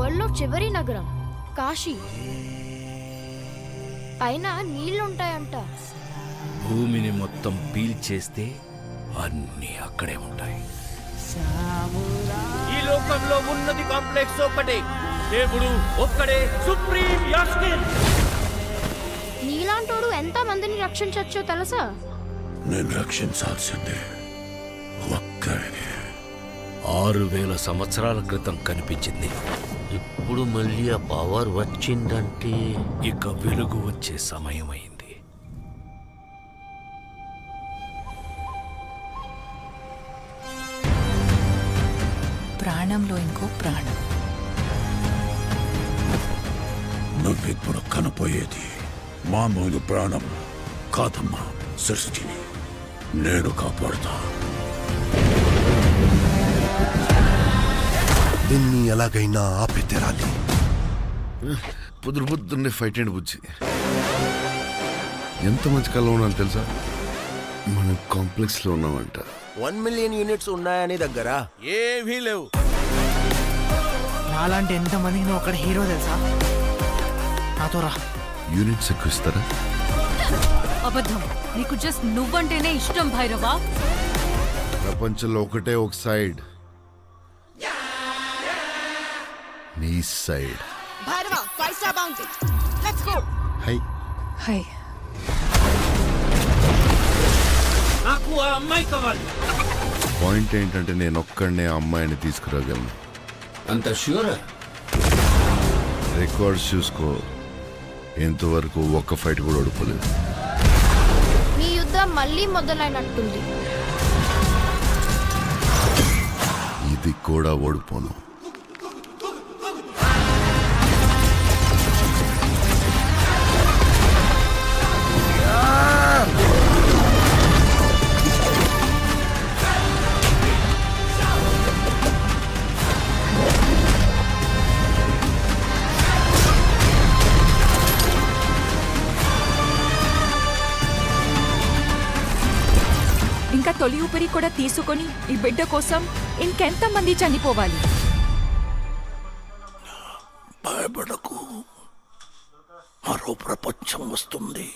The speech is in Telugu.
వరల్డ్ లో చివరి నగరం కాశీ. పైన నీళ్లుంటాయంట. భూమిని మొత్తం పీల్చేస్తే అన్నీ అక్కడే ఉంటాయి. ఈ లోకంలో ఉన్నది కాంప్లెక్స్ ఒక్కటే, దేవుడు ఒక్కడే, సుప్రీం యాస్కిన్. నీలాంటోడు ఎంత మందిని రక్షించొచ్చో తెలుసా? నేను రక్షించాల్సిందే ఒక్కడిని. 6000 సంవత్సరాల క్రితం కనిపించింది. ఇప్పుడు మళ్ళీ ఆ పవర్ వచ్చిందంటే ఇక వెలుగు వచ్చే సమయమైంది. ప్రాణంలో ఇంకో ప్రాణం. నువ్విప్పుడు కనపోయేది మామూలు ప్రాణం కాదమ్మా. సృష్టిని నేను కాపాడుతా. దీన్ని ఎలాగైనా ఆపి తెరాలి. పొద్దున్నే ఫైట్ అండి బుజ్జి. ఎంత మంచి కళ ఉన్నాను తెలుసా? మనం కాంప్లెక్స్ లో ఉన్నామంట. 1 మిలియన్ యూనిట్స్ ఉన్నాయని దగ్గర ఏమీ లేవు. నాలాంటి ఎంతమందికి నువ్వు అక్కడ హీరో తెలుసా? నాతో రా. యూనిట్స్ ఎక్కువ ఇస్తారా? అబద్ధం. నీకు జస్ట్ నువ్వంటేనే ఇష్టం భైరవా. ప్రపంచంలో ఒకటే ఒక సైడ్, నీ side. Bhairava 5 star bounty. Let's go. Hi hi. నాకు ఆ అమ్మాయి కావాలి. పాయింట్ ఏంటంటే నేను ఒక్కడనే ఆ అమ్మాయిని తీసుకురాగలను. అంత ష్యూరా? రికార్డ్స్ చూసుకో, ఇంతవరకు ఒక్క ఫైట్ కూడా ఓడిపోలేదు. నీ యుద్ధం మళ్ళీ మొదలైనట్టుంది. ఇది కూడా ఓడిపోను. ఇంకా తొలి ఊపిరి కూడా తీసుకొని ఈ బిడ్డ కోసం ఇంకెంతమంది చనిపోవాలి? భయపడకు, మరో ప్రపంచం వస్తుంది.